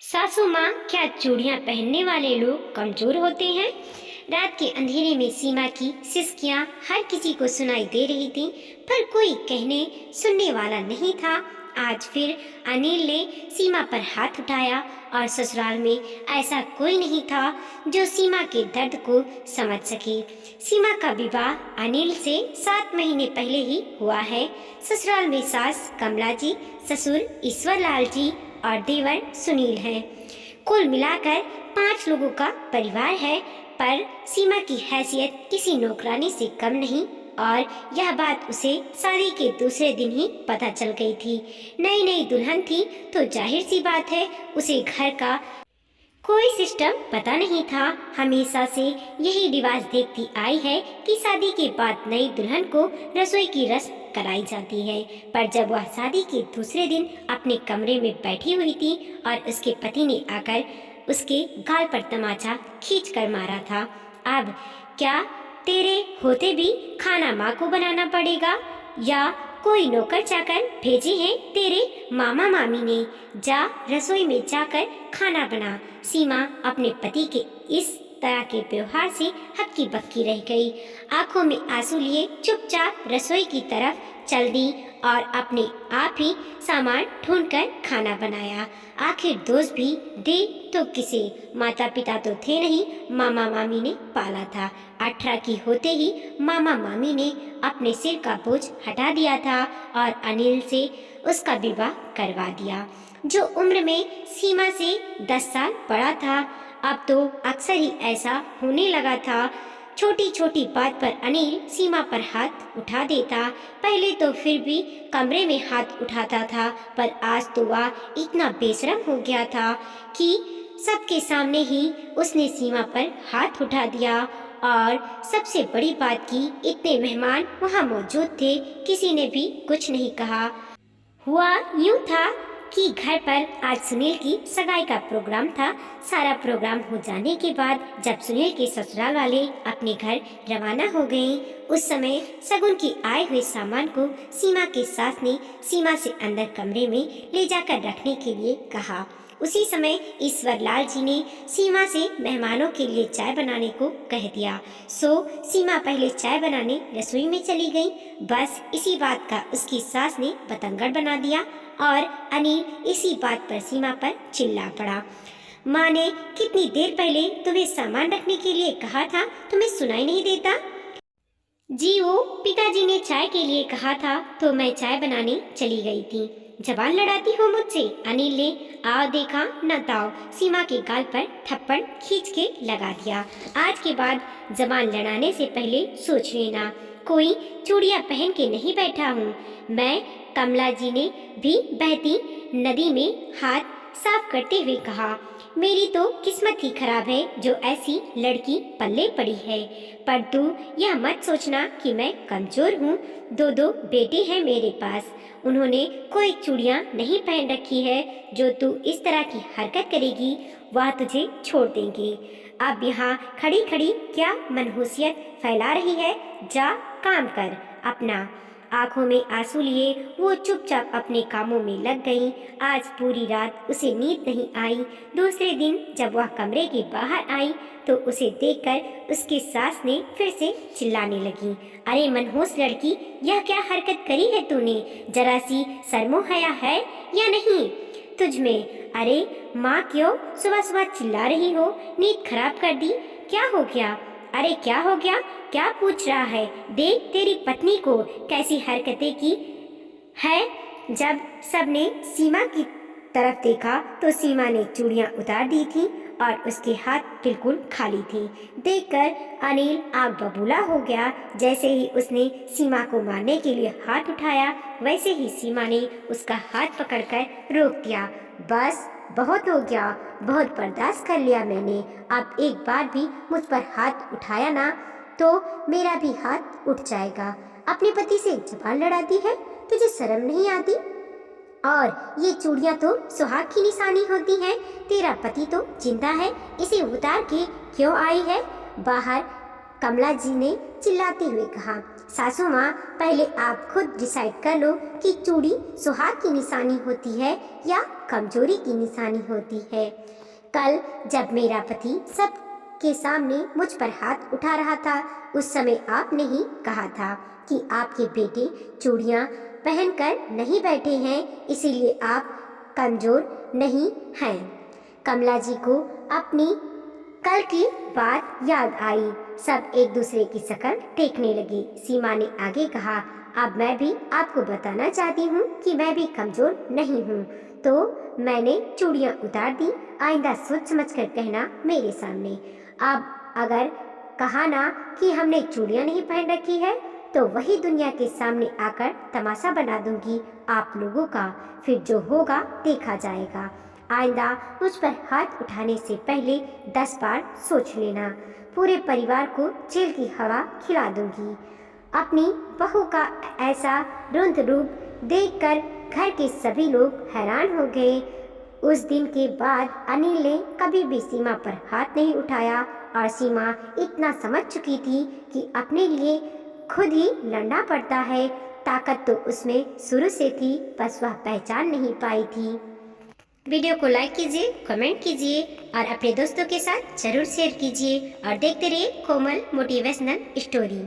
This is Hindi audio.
सासू माँ, क्या चूड़ियाँ पहनने वाले लोग कमजोर होते हैं? रात के अंधेरे में सीमा की सिसकियाँ हर किसी को सुनाई दे रही थीं, पर कोई कहने सुनने वाला नहीं था। आज फिर अनिल ने सीमा पर हाथ उठाया और ससुराल में ऐसा कोई नहीं था जो सीमा के दर्द को समझ सके। सीमा का विवाह अनिल से 7 महीने पहले ही हुआ है। ससुराल में सास कमला जी, ससुर ईश्वर लाल जी और देवर सुनील हैं। कुल मिलाकर 5 लोगों का परिवार है, पर सीमा की हैसियत किसी नौकरानी से कम नहीं, और यह बात उसे शादी के दूसरे दिन ही पता चल गई थी। नई नई दुल्हन थी तो जाहिर सी बात है उसे घर का कोई सिस्टम पता नहीं था। हमेशा से यही रिवाज देखती आई है कि शादी के बाद नई दुल्हन को रसोई की रस्म कराई जाती है। पर जब वह शादी के दूसरे दिन अपने कमरे में बैठी हुई थी और उसके पति ने आकर उसके गाल पर तमाचा खींच कर मारा था। अब क्या तेरे होते भी खाना माँ को बनाना पड़ेगा, या कोई नौकर चाकर भेजे हैं तेरे मामा मामी ने? जा रसोई में जाकर खाना बना। सीमा अपने पति के इस तरह के व्यवहार से हक्की बक्की रह गई। आंखों में आंसू लिए चुपचाप रसोई की तरफ चल दी और अपने आप ही सामान ढूंढकर खाना बनाया। आखिर दोस्त भी दे तो किसे, माता पिता तो थे नहीं, मामा मामी ने पाला था। 18 की होते ही मामा मामी ने अपने सिर का बोझ हटा दिया था और अनिल से उसका विवाह करवा दिया, जो उम्र में सीमा से 10 साल बड़ा था। अब तो अक्सर ही ऐसा होने लगा था। छोटी छोटी बात पर अनिल सीमा पर हाथ उठा देता। पहले तो फिर भी कमरे में हाथ उठाता था, पर आज तो वह इतना बेशरम हो गया था कि सबके सामने ही उसने सीमा पर हाथ उठा दिया। और सबसे बड़ी बात की, इतने मेहमान वहाँ मौजूद थे, किसी ने भी कुछ नहीं कहा। हुआ यूं था कि घर पर आज सुनील की सगाई का प्रोग्राम था। सारा प्रोग्राम हो जाने के बाद जब सुनील के ससुराल वाले अपने घर रवाना हो गए, उस समय सगुन के आए हुए सामान को सीमा के सास ने सीमा से अंदर कमरे में ले जाकर रखने के लिए कहा। उसी समय ईश्वर लाल जी ने सीमा से मेहमानों के लिए चाय बनाने को कह दिया। सो सीमा पहले चाय बनाने रसोई में चली गई। बस इसी बात का उसकी सास ने बतंगड़ बना दिया और अनिल इसी बात पर सीमा पर चिल्ला पड़ा। माँ ने कितनी देर पहले तुम्हें सामान रखने के लिए कहा था, तुम्हें सुनाई नहीं देता? जी, वो पिताजी ने चाय के लिए कहा था तो मैं चाय बनाने चली गई थी। जबान लड़ाती हो मुझसे? अनिल ने आओ देखा न ताओ सीमा के गाल पर थप्पड़ खींच के लगा दिया। आज के बाद जबान लड़ाने से पहले सोच लेना। कोई चूड़ियाँ पहन के नहीं बैठा हूँ मैं। कमला जी ने भी बहती नदी में हाथ साफ करते हुए कहा। मेरी तो किस्मत ही खराब है जो ऐसी लड़की पल्ले पड़ी है। पर तू यह मत सोचना कि मैं कमजोर हूँ। दो बेटे हैं मेरे पास, उन्होंने कोई चूड़ियाँ नहीं पहन रखी है। जो तू इस तरह की हरकत करेगी वह तुझे छोड़ देंगे। अब यहाँ खड़ी खड़ी क्या मनहूसियत फैला रही है? जा काम कर अपना। आंखों में आंसू लिए वो चुपचाप अपने कामों में लग गई। आज पूरी रात उसे नींद नहीं आई। दूसरे दिन जब वह कमरे के बाहर आई तो उसे देखकर उसकी सास ने फिर से चिल्लाने लगी। अरे मनहूस लड़की, यह क्या हरकत करी है तूने? जरा सी शर्मो हया है या नहीं तुझ में? अरे माँ, क्यों सुबह सुबह चिल्ला रही हो? नींद खराब कर दी? क्या हो गया? अरे क्या हो गया? क्या पूछ रहा है? देख तेरी पत्नी को कैसी हरकतें की है। जब सबने सीमा की तरफ देखा तो सीमा ने चूड़ियां उतार दी थी और उसके हाथ बिल्कुल खाली थे। देखकर अनिल आग बबूला हो गया। जैसे ही उसने सीमा को मारने के लिए हाथ उठाया, वैसे ही सीमा ने उसका हाथ पकड़कर रोक दिया। बस बहुत हो गया, बहुत बर्दाश्त कर लिया मैंने। अब एक बार भी मुझ पर हाथ उठाया ना तो मेरा भी हाथ उठ जाएगा। अपने पति से जुबान लड़ाती है, तुझे शर्म नहीं आती? और ये चूड़ियाँ तो सुहाग की निशानी होती है। तेरा पति तो जिंदा है, इसे उतार के क्यों आई है? बाहर कमला जी ने चिल्लाते हुए कहा, सासू माँ, पहले आप खुद डिसाइड कर लो कि चूड़ी सुहाग की निशानी होती है या कमजोरी की निशानी होती है। कल जब मेरा पति सब के सामने मुझ पर हाथ उठा रहा था, उस समय आपने ही कहा था कि आपके बेटे चूड़ियाँ पहनकर नहीं बैठे हैं, इसीलिए आप कमजोर नहीं हैं। कमला जी को अपनी कल की बात याद आई। सब एक दूसरे की शक्ल देखने लगे। सीमा ने आगे कहा, अब मैं भी आपको बताना चाहती हूँ कि मैं भी कमजोर नहीं हूँ, तो मैंने चूड़ियाँ उतार दी। आइंदा सोच समझ कर कहना मेरे सामने। अब अगर कहा ना कि हमने चूड़ियाँ नहीं पहन रखी है, तो वही दुनिया के सामने आकर तमाशा बना दूंगी आप लोगों का। फिर जो होगा देखा जाएगा। आइंदा मुझ पर हाथ उठाने से पहले 10 बार सोच लेना। पूरे परिवार को जेल की हवा खिला दूंगी। अपनी बहू का ऐसा रुंध रूप देखकर घर के सभी लोग हैरान हो गए। उस दिन के बाद अनिल ने कभी भी सीमा पर हाथ नहीं उठाया और सीमा इतना समझ चुकी थी कि अपने लिए खुद ही लड़ना पड़ता है। ताकत तो उसमें शुरू से थी, बस वह पहचान नहीं पाई थी। वीडियो को लाइक कीजिए, कमेंट कीजिए और अपने दोस्तों के साथ जरूर शेयर कीजिए और देखते रहिए कोमल मोटिवेशनल स्टोरी।